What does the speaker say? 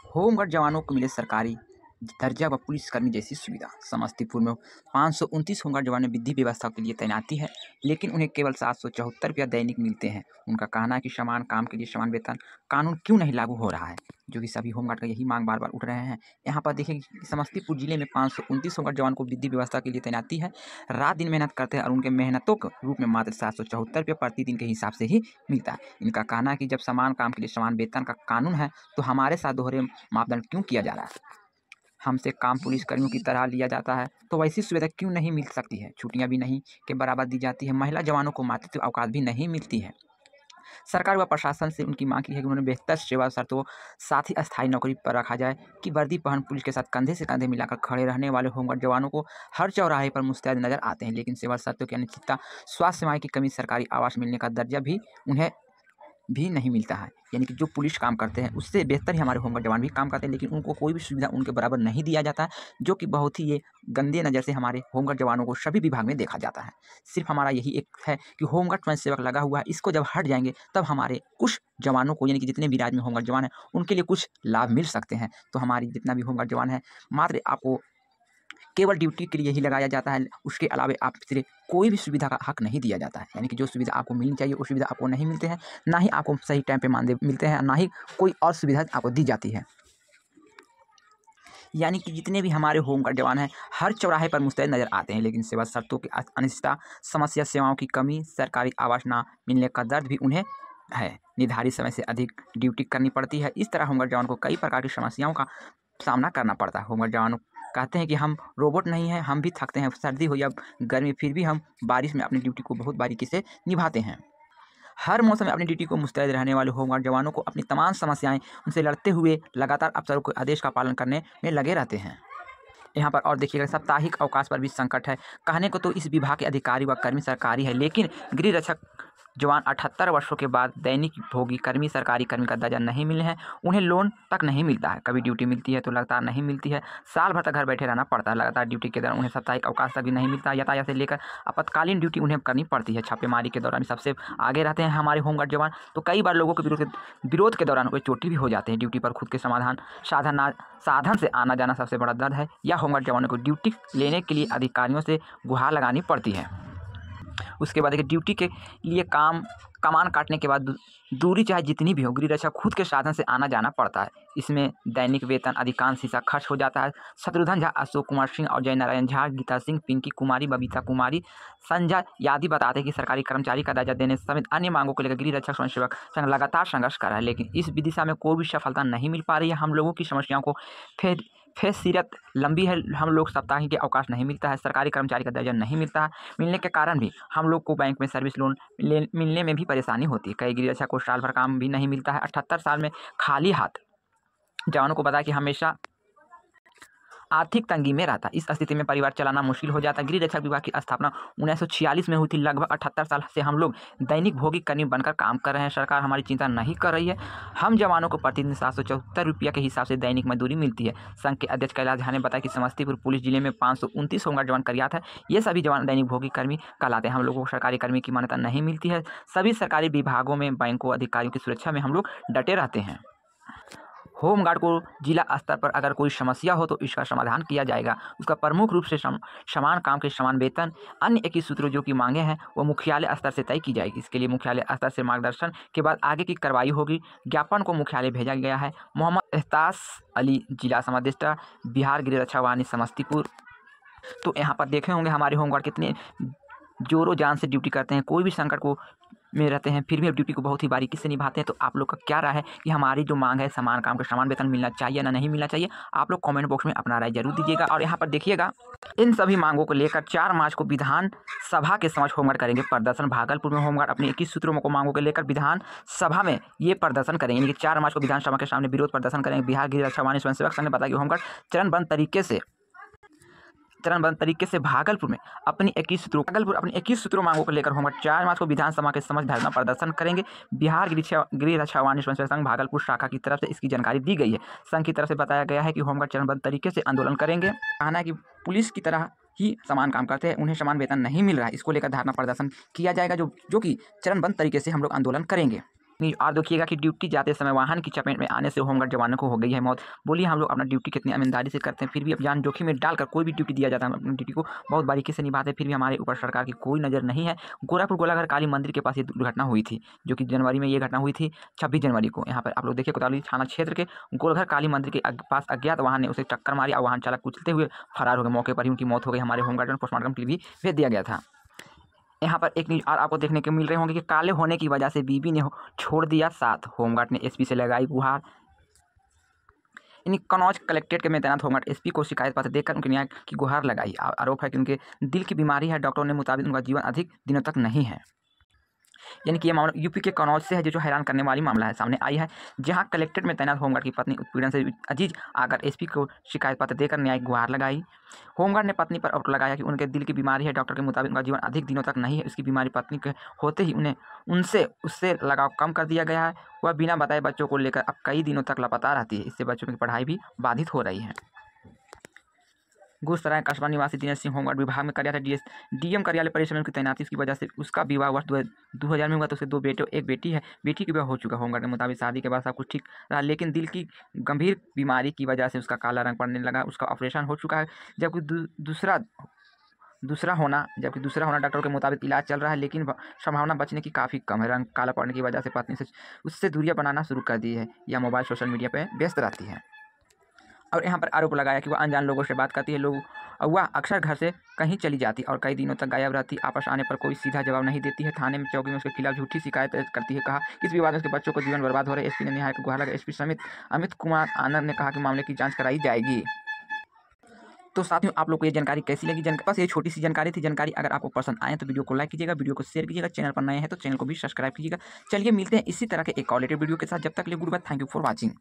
Home guard जवानों को मिले सरकारी दर्जा व पुलिसकर्मी जैसी सुविधा। समस्तीपुर में 529 होमगार्ड जवान विधि व्यवस्था के लिए तैनाती है, लेकिन उन्हें केवल 774 रुपया दैनिक मिलते हैं। उनका कहना है कि समान काम के लिए समान वेतन कानून क्यों नहीं लागू हो रहा है, जो कि सभी होमगार्ड का यही मांग बार बार उठ रहे हैं। यहाँ पर देखिए कि समस्तीपुर जिले में 529 होमगार्ड जवान को विधि व्यवस्था के लिए तैनाती है। रात दिन मेहनत करते हैं और उनके मेहनतों के रूप में मात्र 774 रुपये प्रतिदिन के हिसाब से ही मिलता है। इनका कहना है कि जब समान काम के लिए समान वेतन का कानून है, तो हमारे साथ दोहरे मापदंड क्यों किया जा रहा है। हमसे काम पुलिसकर्मियों की तरह लिया जाता है, तो वैसी सुविधा क्यों नहीं मिल सकती है। छुट्टियां भी नहीं के बराबर दी जाती है। महिला जवानों को मातृत्व अवकाश भी नहीं मिलती है। सरकार व प्रशासन से उनकी मांग की है कि उन्होंने बेहतर सेवा शर्तों साथ ही अस्थायी नौकरी पर रखा जाए कि वर्दी पहन पुलिस के साथ कंधे से कंधे मिलाकर खड़े रहने वाले होमगार्ड जवानों को हर चौराहे पर मुस्तैद नजर आते हैं, लेकिन सेवा शर्तों की अनिश्चितता, स्वास्थ्य सेवाएं की कमी, सरकारी आवास मिलने का दर्जा भी उन्हें भी नहीं मिलता है। यानी कि जो पुलिस काम करते हैं उससे बेहतर ही हमारे होमगार्ड जवान भी काम करते हैं, लेकिन उनको कोई भी सुविधा उनके बराबर नहीं दिया जाता है, जो कि बहुत ही ये गंदे नज़र से हमारे होमगार्ड जवानों को सभी विभाग में देखा जाता है। सिर्फ हमारा यही एक है कि होमगार्ड स्वयंसेवक लगा हुआ है, इसको जब हट जाएंगे तब हमारे कुछ जवानों को, यानी कि जितने भी राज्य में होमगार्ड जवान हैं उनके लिए कुछ लाभ मिल सकते हैं। तो हमारी जितना भी होमगार्ड जवान है, मात्र आपको केवल ड्यूटी के लिए ही लगाया जाता है, उसके अलावा आपसे कोई भी सुविधा का हक नहीं दिया जाता है। यानी कि जो सुविधा आपको मिलनी चाहिए वो सुविधा आपको नहीं मिलते हैं, ना ही आपको सही टाइम पे मानदेय मिलते हैं, ना ही कोई और सुविधा आपको दी जाती है। यानी कि जितने भी हमारे होमगार्ड जवान हैं हर चौराहे पर मुस्तैद नज़र आते हैं, लेकिन सेवा शर्तों की अनिश्चितता, समस्या, सेवाओं की कमी, सरकारी आवास ना मिलने का दर्द भी उन्हें है। निर्धारित समय से अधिक ड्यूटी करनी पड़ती है। इस तरह होमगार्ड जवान को कई प्रकार की समस्याओं का सामना करना पड़ता है। होमगार्ड जवान कहते हैं कि हम रोबोट नहीं हैं, हम भी थकते हैं, सर्दी हो या गर्मी, फिर भी हम बारिश में अपनी ड्यूटी को बहुत बारीकी से निभाते हैं। हर मौसम में अपनी ड्यूटी को मुस्तैद रहने वाले होमगार्ड जवानों को अपनी तमाम समस्याएं उनसे लड़ते हुए लगातार अफसरों के आदेश का पालन करने में लगे रहते हैं। यहाँ पर और देखिएगा, साप्ताहिक अवकाश पर भी संकट है। कहने को तो इस विभाग के अधिकारी व कर्मी सरकारी है, लेकिन गृह रक्षक जवान 78 वर्षों के बाद दैनिक भोगी कर्मी सरकारी कर्मी का दर्जा नहीं मिले हैं। उन्हें लोन तक नहीं मिलता है। कभी ड्यूटी मिलती है तो लगातार नहीं मिलती है। साल भर तक घर बैठे रहना पड़ता है। लगातार ड्यूटी के दौरान उन्हें साप्ताहिक अवकाश तक भी नहीं मिलता। यातायात से लेकर आपातकालीन ड्यूटी उन्हें करनी पड़ती है। छापेमारी के दौरान सबसे आगे रहते हैं हमारे होमगार्ड जवान। तो कई बार लोगों के विरोध के दौरान वे चोटी भी हो जाते हैं। ड्यूटी पर खुद के साधन से आना जाना सबसे बड़ा दर्द है। या होमगार्ड जवानों को ड्यूटी लेने के लिए अधिकारियों से गुहार लगानी पड़ती है। उसके बाद देखिए, ड्यूटी के लिए कमान काटने के बाद दूरी चाहे जितनी भी हो, गृह रक्षक खुद के साधन से आना जाना पड़ता है। इसमें दैनिक वेतन अधिकांश हिस्सा खर्च हो जाता है। शत्रुघ्न झा, अशोक कुमार सिंह और जय नारायण झा, गीता सिंह, पिंकी कुमारी, बबीता कुमारी, संजय यादव बताते हैं कि सरकारी कर्मचारी का दर्जा देने समेत अन्य मांगों को लेकर गृह रक्षक स्वयंसेवक संघ लगातार संघर्ष कर रहा है, लेकिन इस दिशा में कोई भी सफलता नहीं मिल पा रही है। हम लोगों की समस्याओं को फेसिरत लंबी है। हम लोग साप्ताहिक के अवकाश नहीं मिलता है। सरकारी कर्मचारी का दर्जा नहीं मिलता है। मिलने के कारण भी हम लोग को बैंक में सर्विस लोन मिलने में भी परेशानी होती है। कई गृह रक्षक को साल भर काम भी नहीं मिलता है। 78 साल में खाली हाथ जवानों को बताया कि हमेशा आर्थिक तंगी में रहता। इस स्थिति में परिवार चलाना मुश्किल हो जाता है। गृह रक्षक विभाग की स्थापना 1946 में हुई थी। लगभग 78 साल से हम लोग दैनिक भोगी कर्मी बनकर काम कर रहे हैं। सरकार हमारी चिंता नहीं कर रही है। हम जवानों को प्रतिदिन 774 रुपया के हिसाब से दैनिक मजदूरी मिलती है। संघ के अध्यक्ष कैलाश झा ने बताया कि समस्तीपुर पुलिस जिले में 529 होमगार्ड जवान कार्यरत है। ये सभी जवान दैनिक भोगी कर्मी कहलाते हैं। हम लोगों को सरकारी कर्मी की मान्यता नहीं मिलती है। सभी सरकारी विभागों में बैंकों अधिकारियों की सुरक्षा में हम लोग डटे रहते हैं। होमगार्ड को जिला स्तर पर अगर कोई समस्या हो तो इसका समाधान किया जाएगा। उसका प्रमुख रूप से समान काम के समान वेतन, अन्य 21 सूत्रों जो कि मांगे हैं वो मुख्यालय स्तर से तय की जाएगी। इसके लिए मुख्यालय स्तर से मार्गदर्शन के बाद आगे की कार्रवाई होगी। ज्ञापन को मुख्यालय भेजा गया है। मोहम्मद एहतास अली, जिला समादेष्टा, बिहार गृह रक्षा वाहिनी समस्तीपुर। तो यहाँ पर देखे होंगे हमारे होमगार्ड कितने जोरों जान से ड्यूटी करते हैं। कोई भी संकट को में रहते हैं, फिर भी ड्यूटी को बहुत ही बारीकी से निभाते हैं। तो आप लोग का क्या राय है कि हमारी जो मांग है समान काम का समान वेतन मिलना चाहिए ना नहीं मिलना चाहिए? आप लोग कमेंट बॉक्स में अपना राय जरूर दीजिएगा। और यहाँ पर देखिएगा, इन सभी मांगों को लेकर 4 मार्च को विधान सभा के समक्ष होमगार्ड करेंगे प्रदर्शन। भागलपुर में होमगार्ड अपनी 21 सूत्रों को मांगों को लेकर विधान सभा में ये प्रदर्शन करेंगे। यानी कि 4 मार्च को विधानसभा के सामने विरोध प्रदर्शन करेंगे। बिहार गृह रक्षा वाहिनी स्वयंसेवक संघ ने बताया कि होमगार्ड चरणबद्ध तरीके से भागलपुर अपनी 21 सूत्रों मांगों को लेकर होमगार्ड 4 मार्च को विधानसभा के समक्ष धरना प्रदर्शन करेंगे। बिहार गृह रक्षा वाहिनी स्वयंसेवक संघ भागलपुर शाखा की तरफ से इसकी जानकारी दी गई है। संघ की तरफ से बताया गया है कि होमगार्ड चरणबद्ध तरीके से आंदोलन करेंगे। कहना है कि पुलिस की तरह ही समान काम करते हैं, उन्हें समान वेतन नहीं मिल रहा है। इसको लेकर धरना प्रदर्शन किया जाएगा, जो कि चरणबद्ध तरीके से हम लोग आंदोलन करेंगे। और देखिएगा कि ड्यूटी जाते समय वाहन की चपेट में आने से होमगार्ड जवानों को हो गई है मौत। बोलिए हम लोग अपना ड्यूटी कितनी ईमानदारी से करते हैं, फिर भी अब जान जोखिम में डालकर कोई भी ड्यूटी दिया जाता है, हम अपनी ड्यूटी को बहुत बारीकी से निभाते हैं, फिर भी हमारे ऊपर सरकार की कोई नज़र नहीं है। गोरखपुर गोलाघर काली मंदिर के पास ये दुर्घटना हुई थी, जो कि जनवरी में ये घटना हुई थी 26 जनवरी को। यहाँ पर आप लोग देखिए कोतवाली थाना क्षेत्र के गोलघर काली मंदिर के पास अज्ञात वाहन ने उसे टक्कर मारी और वाहन चालक कुचलते हुए फरार हो गए। मौके पर ही उनकी मौत हो गई। हमारे होमगार्ड को पोस्टमार्टम के लिए भी भेज दिया गया था। यहाँ पर एक न्यूज़ और आपको देखने को मिल रहे होंगे कि काले होने की वजह से बीबी ने छोड़ दिया साथ, होमगार्ड ने एसपी से लगाई गुहार। यानी कन्नौज कलेक्ट्रेट के में तैनात होमगार्ड एसपी को शिकायत पत्र देकर उनके न्याय की गुहार लगाई। आरोप है कि उनके दिल की बीमारी है, डॉक्टरों ने मुताबिक उनका जीवन अधिक दिनों तक नहीं है। यानी कि ये मामला यूपी के कन्नौज से है, जो हैरान करने वाली मामला है सामने आई है, जहां कलेक्ट्रेट में तैनात होमगार्ड की पत्नी उत्पीड़न से अजीज आकर एसपी को शिकायत पत्र देकर न्यायिक गुहार लगाई। होमगार्ड ने पत्नी पर आरोप लगाया कि उनके दिल की बीमारी है, डॉक्टर के मुताबिक उनका जीवन अधिक दिनों तक नहीं है। इसकी बीमारी पत्नी के होते ही उन्हें उससे लगाव कम कर दिया गया है। वह बिना बताए बच्चों को लेकर अब कई दिनों तक लापता रहती है। इससे बच्चों की पढ़ाई भी बाधित हो रही है। गुसराय कस्बा निवासी दिनेश सिंह होमगार्ड विभाग में कार्यरत डीएम कार्यालय परिसर में उनकी तैनाती की वजह से उसका विवाह वर्ष 2000 में हुआ, तो उसके 2 बेटे एक बेटी है। बेटी की विवाह हो चुका। होमगार्ड के मुताबिक शादी के बाद सब कुछ ठीक रहा, लेकिन दिल की गंभीर बीमारी की वजह से उसका काला रंग पड़ने लगा। उसका ऑपरेशन हो चुका है, जबकि दूसरा होना डॉक्टर के मुताबिक इलाज चल रहा है, लेकिन संभावना बचने की काफ़ी कम है। रंग काला पड़ने की वजह से पत्नी से उससे दूरियां बनाना शुरू कर दी है। यह मोबाइल सोशल मीडिया पर व्यस्त रहती है और यहाँ पर आरोप लगाया कि वह अनजान लोगों से बात करती है। वह अक्सर घर से कहीं चली जाती और कई दिनों तक गायब रहती। आपस आने पर कोई सीधा जवाब नहीं देती है। थाने में चौकी में उसके खिलाफ झूठी शिकायत करती है। कहा इस विवाद में उसके बच्चों को जीवन बर्बाद हो रहा है। एसपी ने न्याय को गुहार लगाई। एसपी समेत अमित कुमार आनंद ने कहा कि मामले की जाँच कराई जाएगी। तो साथियों, आप लोग को ये जानकारी कैसी लगी? बस ये छोटी सी जानकारी थी। जानकारी अगर आपको पसंद आए तो वीडियो को लाइक कीजिएगा, वीडियो को शेयर कीजिएगा। चैनल पर नए हैं तो चैनल को भी सब्सक्राइब कीजिएगा। चलिए मिलते हैं इसी तरह के एक और लेटेस्ट वीडियो के साथ। जब तक के लिए goodbye, thank you for watching.